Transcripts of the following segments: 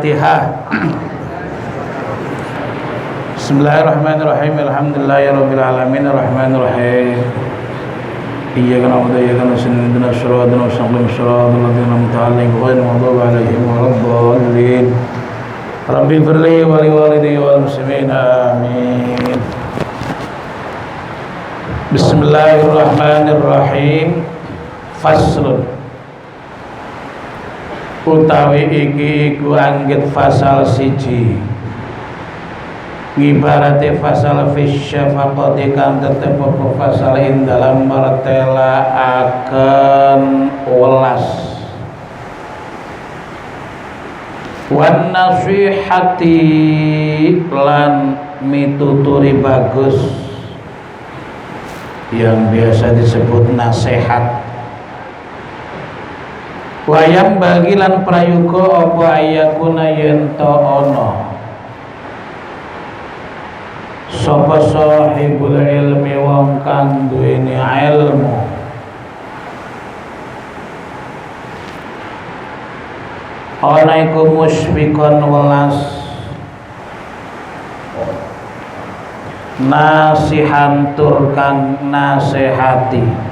Al-Fatihah. Bismillahirrahmanirrahim. Alhamdulillahirabbil alamin arrahmanir rahim. Iyyaka na'budu wa iyyaka nasta'in ihdinas siratal mustaqim siratal ladzina an'amta 'alaihim ghairil maghdubi 'alaihim waladdallin. Rabbi ighfirli wa liwalidayya wal muslimin amin. Bismillahirrahmanirrahim. Faslun utawi iki iku anggit fasal siji ibarate fasal fi syafaqati kang tetep apa fasal ing dalam martelaaken welas wan nasihati lan mituturi bagus yang biasa disebut nasihat. Wayang bagilan prayuga apa ayakuna yento ono sapa sahibul ilmi wong kang duweni ilmu ana iku musfikon welas nasihan tur kang nasihati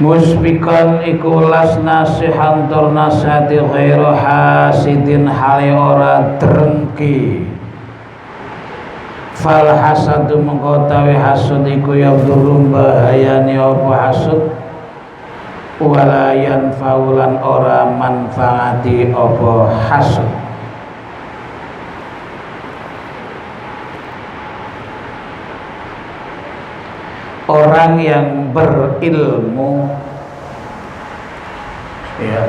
musbikan iku las nasihan tur nasihati ghairu hasidin hale ora drengki fal hasadu mengkotawi hasud iku yabdulum bahayani apa hasud walayan faulan ora manfaati apa hasud. Orang yang berilmu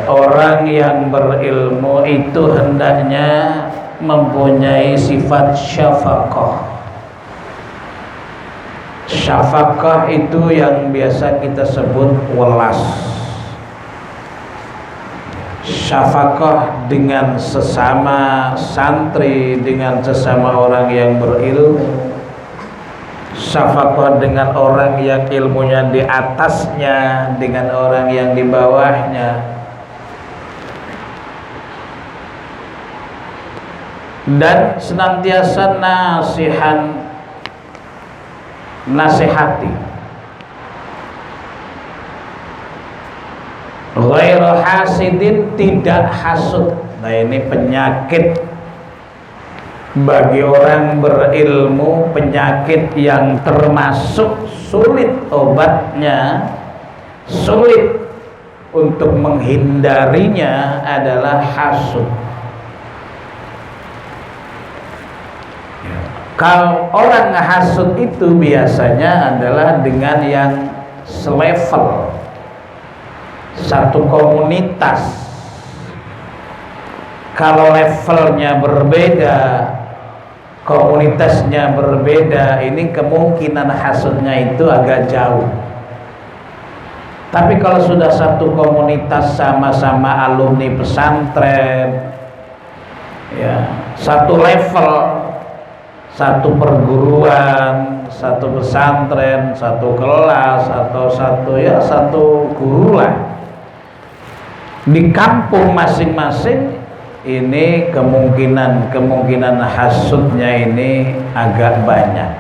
orang yang berilmu itu hendaknya mempunyai sifat syafaqah. Syafaqah itu yang biasa kita sebut welas. Syafaqah dengan sesama santri, dengan sesama orang yang berilmu, syafaqah dengan orang yang ilmunya di atasnya, dengan orang yang di bawahnya, dan senantiasa nasihati ghairu hasidin, tidak hasud. Nah ini penyakit bagi orang berilmu, penyakit yang termasuk sulit obatnya, sulit untuk menghindarinya adalah hasud. Kalau orang hasud itu biasanya adalah dengan yang selevel, satu komunitas. Kalau levelnya berbeda, komunitasnya berbeda, ini kemungkinan hasudnya itu agak jauh. Tapi kalau sudah satu komunitas, sama-sama alumni pesantren, ya, satu level, satu perguruan, satu pesantren, satu kelas, atau satu guru lah, di kampung masing-masing, ini kemungkinan hasudnya ini agak banyak.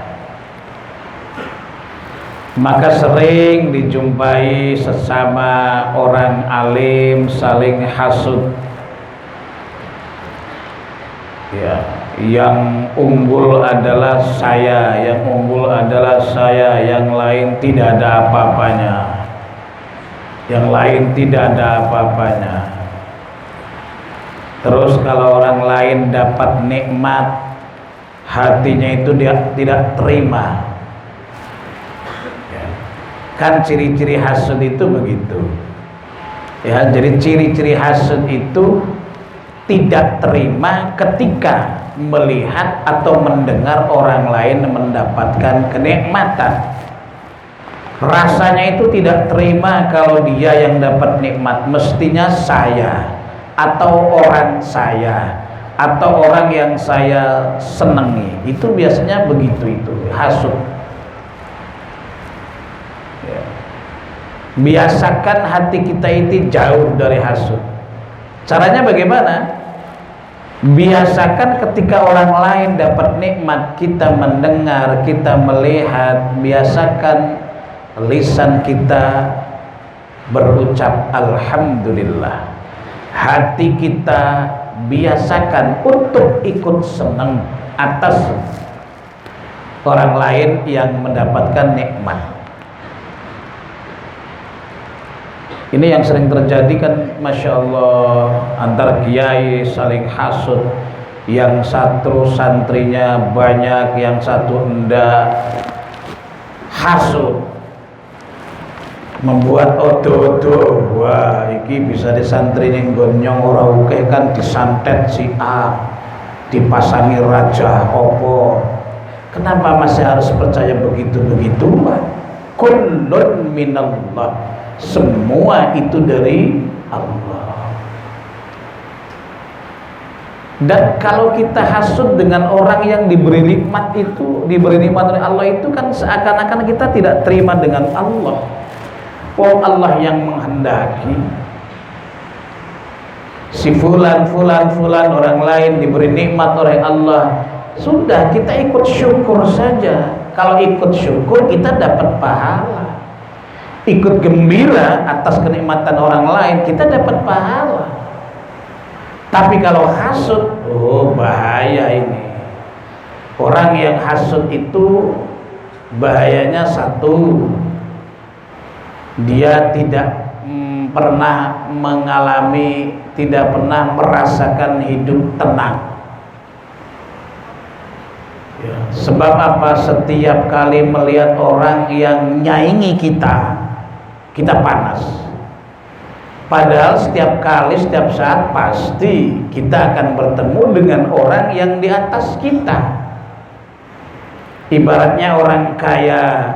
Maka sering dijumpai sesama orang alim saling hasud. Ya, yang unggul adalah saya, yang unggul adalah saya, yang lain tidak ada apa-apanya, yang lain tidak ada apa-apanya. Terus kalau orang lain dapat nikmat, hatinya itu dia tidak terima. Ya. Kan ciri-ciri hasud itu begitu. Ya, jadi ciri-ciri hasud itu tidak terima ketika melihat atau mendengar orang lain mendapatkan kenikmatan. Rasanya itu tidak terima kalau dia yang dapat nikmat, mestinya saya atau orang saya atau orang yang saya senangi. Itu biasanya begitu, itu hasud. Ya. Biasakan hati kita itu jauh dari hasud. Caranya bagaimana? Biasakan ketika orang lain dapat nikmat, kita mendengar, kita melihat, biasakan lisan kita berucap alhamdulillah. Hati kita biasakan untuk ikut senang atas orang lain yang mendapatkan nikmat. Ini yang sering terjadi kan, Masya Allah, antar kiai saling hasud. Yang satu santrinya banyak, yang satu enggak. Hasud membuat odo-odo, wah iki bisa disantri ning gonyong ora oke kan, disantet si A, dipasangi raja opo. Kenapa masih harus percaya begitu-begitu? Kullun minallah, semua itu dari Allah. Dan kalau kita hasud dengan orang yang diberi nikmat itu, diberi nikmat oleh Allah itu kan seakan-akan kita tidak terima dengan Allah. Oh, Allah yang menghendaki si fulan orang lain diberi nikmat oleh Allah, sudah kita ikut syukur saja. Kalau ikut syukur kita dapat pahala. Ikut gembira atas kenikmatan orang lain, kita dapat pahala. Tapi kalau hasud, oh bahaya ini. Orang yang hasud itu bahayanya satu, dia tidak pernah mengalami, tidak pernah merasakan hidup tenang. Ya, sebab apa? Setiap kali melihat orang yang nyaingi kita, kita panas. Padahal setiap kali, setiap saat pasti kita akan bertemu dengan orang yang di atas kita. Ibaratnya orang kaya,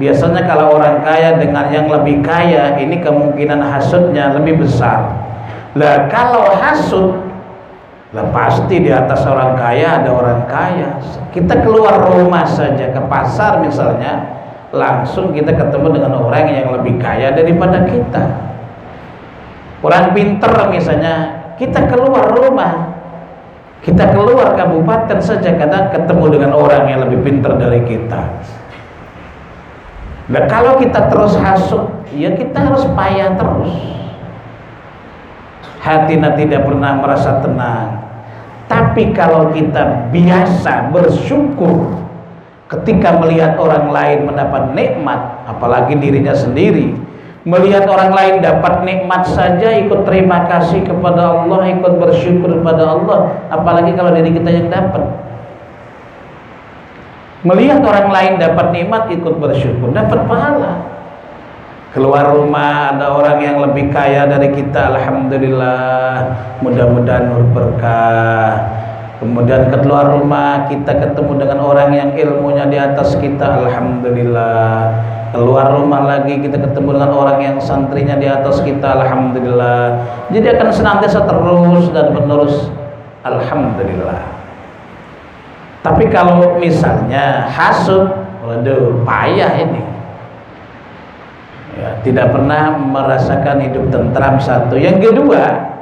biasanya kalau orang kaya dengan yang lebih kaya, ini kemungkinan hasudnya lebih besar. Lah kalau hasud, lah pasti di atas orang kaya ada orang kaya. Kita keluar rumah saja, ke pasar misalnya, langsung kita ketemu dengan orang yang lebih kaya daripada kita. Orang pinter misalnya, kita keluar rumah, kita keluar kabupaten saja, kadang ketemu dengan orang yang lebih pinter dari kita. Dan kalau kita terus hasud, ya kita harus payah terus. Hatinya tidak pernah merasa tenang. Tapi kalau kita biasa bersyukur ketika melihat orang lain mendapat nikmat, apalagi dirinya sendiri, melihat orang lain dapat nikmat saja ikut terima kasih kepada Allah, ikut bersyukur kepada Allah, apalagi kalau diri kita yang dapat. Melihat orang lain dapat nikmat ikut bersyukur, dapat pahala. Keluar rumah ada orang yang lebih kaya dari kita, alhamdulillah, mudah-mudahan berkah. Kemudian keluar rumah kita ketemu dengan orang yang ilmunya di atas kita, alhamdulillah. Keluar rumah lagi kita ketemu dengan orang yang santrinya di atas kita, alhamdulillah. Jadi akan senantiasa terus dan menerus, alhamdulillah. Tapi kalau misalnya hasud, waduh payah ini. Ya, tidak pernah merasakan hidup tentram satu. Yang kedua,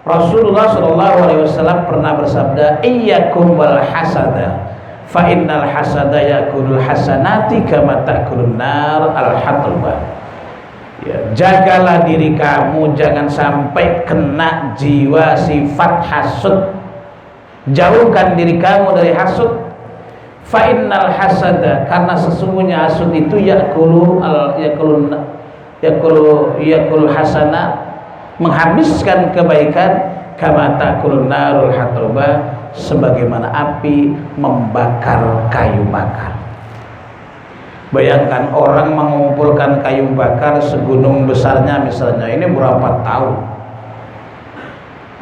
Rasulullah SAW pernah bersabda, iyyakum wal hasada, fa innal hasada yakulul hasanati kama ta'kulun nar al hatba. Ya, jagalah diri kamu, jangan sampai kena jiwa sifat hasud. Jauhkan diri kamu dari hasud. Fa innal hasada, karena sesungguhnya hasud itu yakulu hasanat, menghabiskan kebaikan, kama ta'kulun narul hatba, sebagaimana api membakar kayu bakar. Bayangkan orang mengumpulkan kayu bakar segunung besarnya misalnya, ini berapa tahun,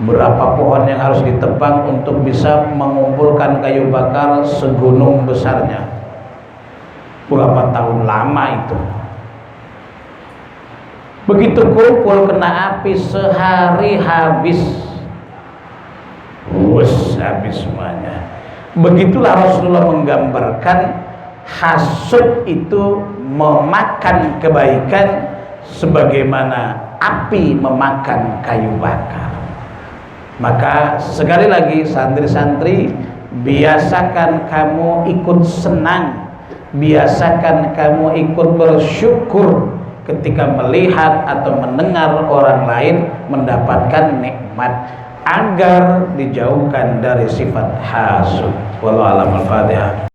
berapa pohon yang harus ditebang untuk bisa mengumpulkan kayu bakar segunung besarnya, berapa tahun lama itu. Begitu kumpul kena api sehari habis, habis semuanya. Begitulah Rasulullah menggambarkan hasud itu memakan kebaikan, sebagaimana api memakan kayu bakar. Maka sekali lagi santri-santri, biasakan kamu ikut senang, biasakan kamu ikut bersyukur ketika melihat atau mendengar orang lain mendapatkan nikmat, agar dijauhkan dari sifat hasud. Wallahu a'lam. Al-Fatihah.